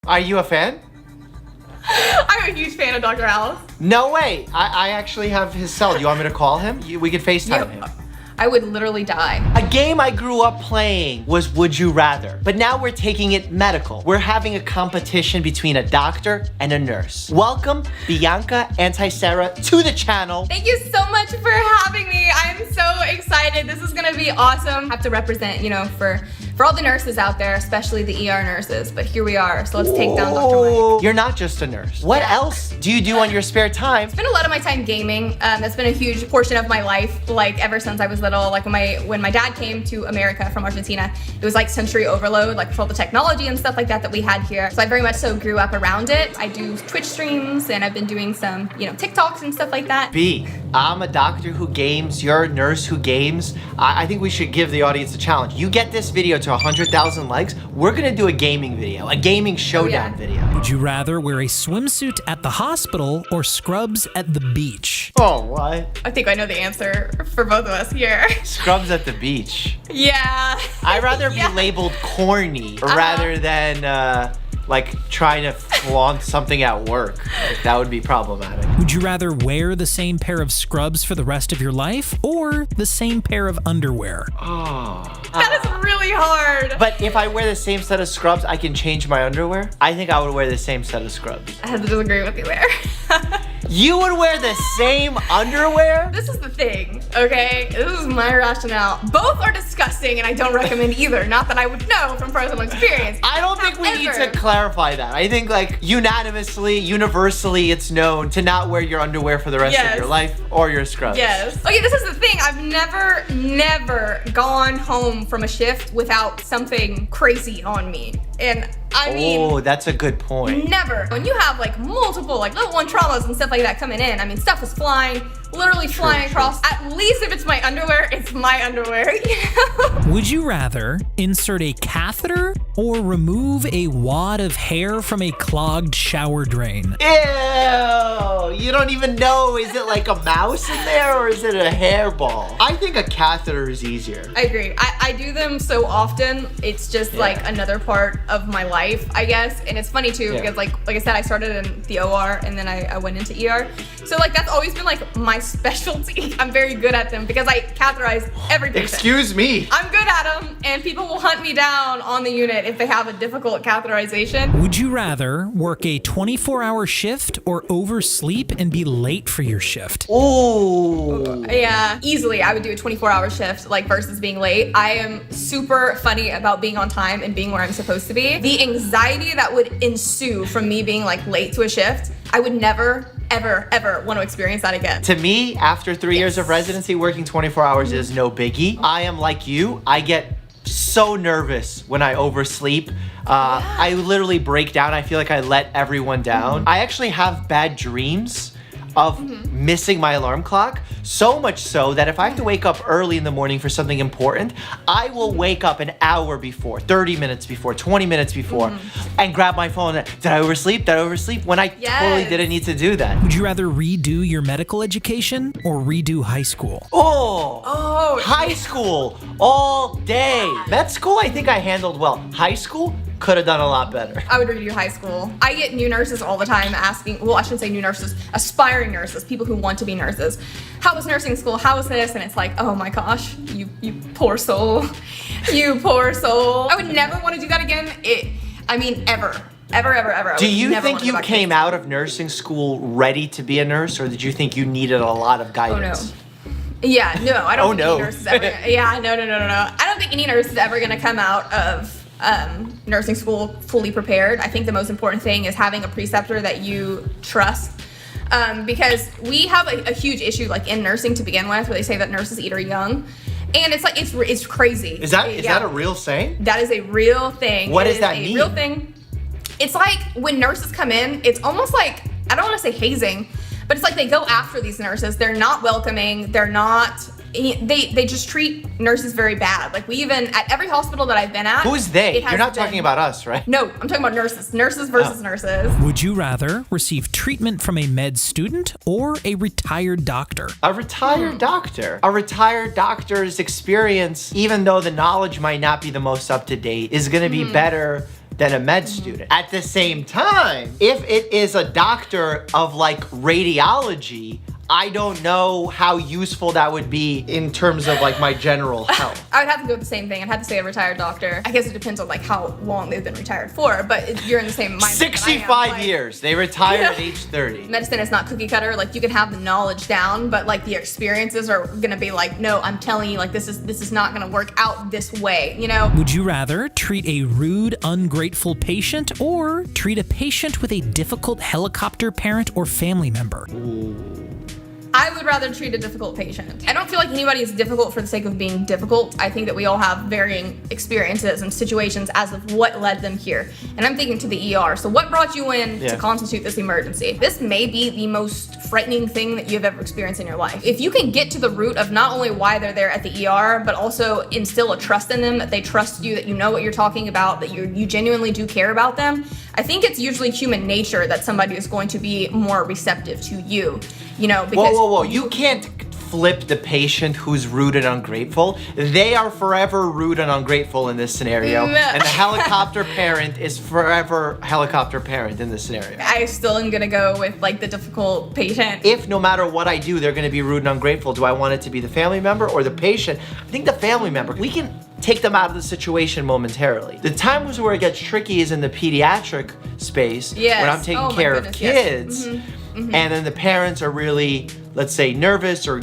Are you a fan? I'm a huge fan of Dr. House. No way. I actually have his cell. Do you want me to call him? We could FaceTime him. I would literally die. A game I grew up playing was Would You Rather, but now we're taking it medical. We're having a competition between a doctor and a nurse. Welcome Bianca Antisera to the channel. Thank you so much for having me. I'm so excited. This is gonna be awesome. I have to represent, for all the nurses out there, especially the ER nurses, but here we are. So let's take down Dr. Mike. You're not just a nurse. What else do you do on your spare time? Spend a lot of my time gaming. That's been a huge portion of my life, like ever since I was little. Like when my dad came to America from Argentina, it was like sensory overload, like for all the technology and stuff like that we had here. So I very much so grew up around it. I do Twitch streams and I've been doing some, TikToks and stuff like that. B, I'm a doctor who games, you're a nurse who games. I think we should give the audience a challenge. You get this video to 100,000 likes, we're gonna do a gaming video, a gaming showdown video. Would you rather wear a swimsuit at the hospital or scrubs at the beach? Oh, what? I think I know the answer for both of us here. Scrubs at the beach. Yeah. I'd rather be Yeah. labeled corny rather than trying to flaunt something at work. That would be problematic. Would you rather wear the same pair of scrubs for the rest of your life or the same pair of underwear? That is really hard. But if I wear the same set of scrubs, I can change my underwear? I think I would wear the same set of scrubs. I have to disagree with you there. You would wear the same underwear? This is the thing, okay? This is my rationale. Both are disgusting and I don't recommend either. Not that I would know from personal experience. I don't think we need to clarify that. I think unanimously, universally, it's known to not wear your underwear for the rest of your life or your scrubs. Yes. Okay, this is the thing. I've never gone home from a shift without something crazy on me. And I mean, oh, that's a good point. Never. When you have multiple level 1 traumas and stuff like that coming in, I mean, stuff is flying, literally flying across. At least if it's my underwear, it's my underwear. Would you rather insert a catheter or remove a wad of hair from a clogged shower drain? Ew! You don't even know, is it like a mouse in there or is it a hairball? I think a catheter is easier. I agree. I do them so often, it's just another part of my life, I guess. And it's funny too, because like I said, I started in the OR and then I went into ER. So that's always been my specialty. I'm very good at them because I catheterize every patient. Excuse me. I'm good at them and people will hunt me down on the unit if they have a difficult catheterization. Would you rather work a 24-hour shift or oversleep and be late for your shift? Oh. Yeah, easily I would do a 24-hour shift versus being late. I am super funny about being on time and being where I'm supposed to be. The anxiety that would ensue from me being late to a shift, I would never, ever want to experience that again. To me, after 3 years of residency, working 24 hours is no biggie. I am like you. I get so nervous when I oversleep. I literally break down. I feel like I let everyone down. I actually have bad dreams of missing my alarm clock, so much so that if I have to wake up early in the morning for something important, I will wake up an hour before, 30 minutes before, 20 minutes before, and grab my phone. Did I oversleep? When I totally didn't need to do that. Would you rather redo your medical education or redo high school? Oh, high school all day. Med school, I think I handled well. High school, could have done a lot better. I would redo high school. I get new nurses all the time asking, well, I shouldn't say new nurses, aspiring nurses, people who want to be nurses. How was nursing school? How was this? And it's oh my gosh, you poor soul. You poor soul. I would never want to do that again. Ever. Ever. Do you think you came out of nursing school ready to be a nurse, or did you think you needed a lot of guidance? Oh no. Yeah, no, I don't think any nurse is ever no. I don't think any nurse is ever gonna come out of nursing school fully prepared. I think the most important thing is having a preceptor that you trust. Because we have a huge issue in nursing to begin with, where they say that nurses eat our young. And it's crazy. Is that a real saying? That is a real thing. What does that mean? Real thing. It's when nurses come in, it's almost I don't want to say hazing, but it's they go after these nurses. They're not welcoming. They're not. They just treat nurses very bad. We even at every hospital that I've been at. Who's they? You're not talking about us, right? No, I'm talking about nurses. Nurses versus nurses. Would you rather receive treatment from a med student or a retired doctor? A retired doctor. A retired doctor's experience, even though the knowledge might not be the most up to date, is going to be better than a med student. At the same time, if it is a doctor of like radiology, I don't know how useful that would be in terms of like my general health. I would have to go with the same thing. I'd have to say a retired doctor. I guess it depends on like how long they've been retired for, but you're in the same mindset. 65 years. They retired at age 30. Medicine is not cookie cutter. Like you can have the knowledge down, but like the experiences are gonna be like, no, I'm telling you, like this is not gonna work out this way, you know? Would you rather treat a rude, ungrateful patient or treat a patient with a difficult helicopter parent or family member? I would rather treat a difficult patient. I don't feel like anybody is difficult for the sake of being difficult. I think that we all have varying experiences and situations as of what led them here. And I'm thinking to the ER. So what brought you in to constitute this emergency? This may be the most frightening thing that you've ever experienced in your life. If you can get to the root of not only why they're there at the ER, but also instill a trust in them, that they trust you, that you know what you're talking about, that you genuinely do care about them, I think it's usually human nature that somebody is going to be more receptive to you. You know, because whoa. You can't flip the patient who's rude and ungrateful. They are forever rude and ungrateful in this scenario. And the helicopter parent is forever helicopter parent in this scenario. I still am gonna go with like the difficult patient. If no matter what I do, they're gonna be rude and ungrateful, do I want it to be the family member or the patient? I think the family member. We can take them out of the situation momentarily. The times where it gets tricky is in the pediatric space, when I'm taking care of kids. Yes. And then the parents are really, let's say, nervous or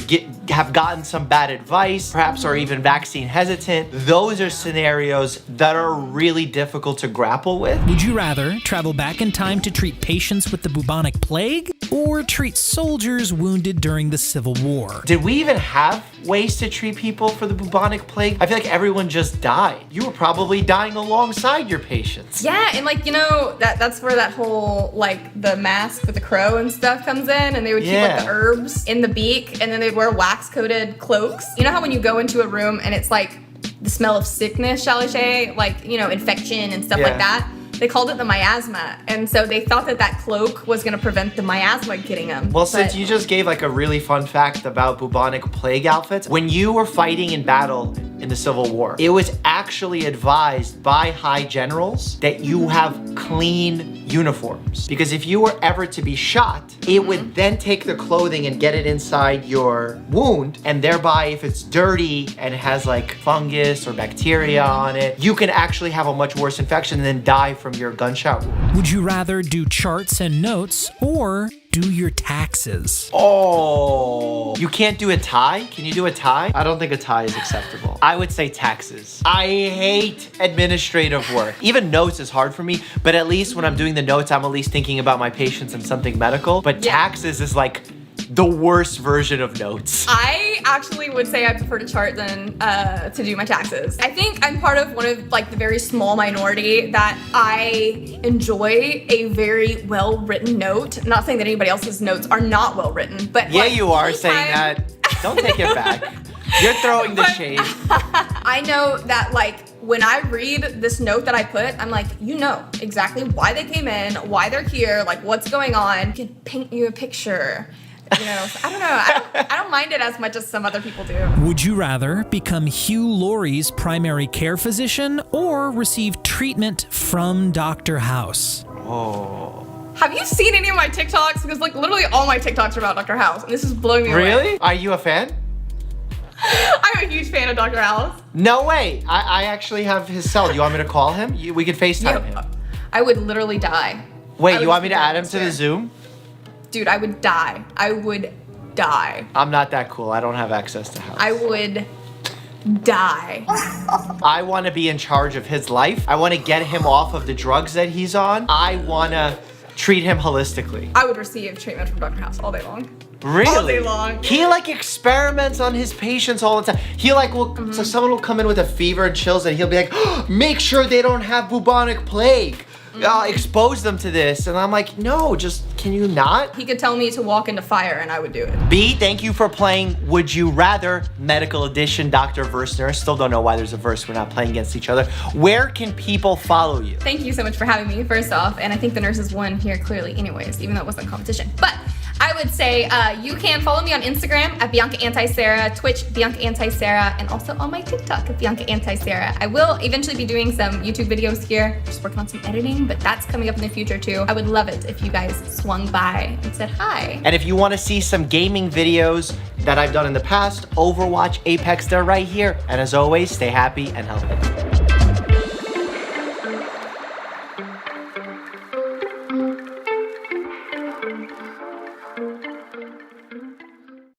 have gotten some bad advice, perhaps are even vaccine hesitant. Those are scenarios that are really difficult to grapple with. Would you rather travel back in time to treat patients with the bubonic plague or treat soldiers wounded during the Civil War? Did we even have ways to treat people for the bubonic plague? I feel like everyone just died. You were probably dying alongside your patients. Yeah, and like, you know, that's where that whole, like, the mask with the crow and stuff comes in, and they would keep like the herbs in the beak, and then they'd wear wax-coated cloaks. You know how when you go into a room and it's like the smell of sickness, shall I say, like, you know, infection and stuff like that? They called it the miasma, and so they thought that cloak was gonna prevent the miasma getting them. Well, since you just gave like a really fun fact about bubonic plague outfits, when you were fighting in battle in the Civil War, it was actually advised by high generals that you have clean uniforms. Because if you were ever to be shot, it would then take the clothing and get it inside your wound, and thereby if it's dirty and it has like fungus or bacteria on it, you can actually have a much worse infection and then die from your gunshot wound. Would you rather do charts and notes or do your taxes? Oh, you can't do a tie? Can you do a tie? I don't think a tie is acceptable. I would say taxes. I hate administrative work. Even notes is hard for me, but at least when I'm doing the notes, I'm at least thinking about my patients and something medical. But taxes is like the worst version of notes. I actually would say I prefer to chart than to do my taxes. I think I'm part of one of like the very small minority that I enjoy a very well-written note. Not saying that anybody else's notes are not well-written, but yeah, like, you are saying that. Don't take it back. You're throwing the shade. I know that like when I read this note that I put, I'm like, you know exactly why they came in, why they're here, like what's going on. I could paint you a picture. You know, so I don't know. I don't mind it as much as some other people do. Would you rather become Hugh Laurie's primary care physician or receive treatment from Dr. House? Oh. Have you seen any of my TikToks? Because like literally all my TikToks are about Dr. House, and this is blowing me away. Really? Are you a fan? I'm a huge fan of Dr. House. No way. I actually have his cell. Do you want me to call him? We could FaceTime him. I would literally die. Wait, you want me to add him to the Zoom? Dude, I would die. I would die. I'm not that cool. I don't have access to House. I would die. I want to be in charge of his life. I want to get him off of the drugs that he's on. I want to treat him holistically. I would receive treatment from Dr. House all day long. Really? All day long. He like experiments on his patients all the time. He like will, so someone will come in with a fever and chills and he'll be like, oh, make sure they don't have bubonic plague. Expose them to this. And I'm like, no, just, can you not? He could tell me to walk into fire and I would do it. B, thank you for playing Would You Rather Medical Edition, Dr. Verse Nurse. Still don't know why there's a verse. We're not playing against each other. Where can people follow you? Thank you so much for having me, first off. And I think the nurses won here clearly anyways, even though it wasn't competition. But I would say you can follow me on Instagram at Bianca Anti-Sarah, Twitch Bianca Anti-Sarah, and also on my TikTok at Bianca Anti-Sarah. I will eventually be doing some YouTube videos here, just working on some editing, but that's coming up in the future too. I would love it if you guys swung by and said hi. And if you want to see some gaming videos that I've done in the past, Overwatch, Apex, they're right here. And as always, stay happy and healthy.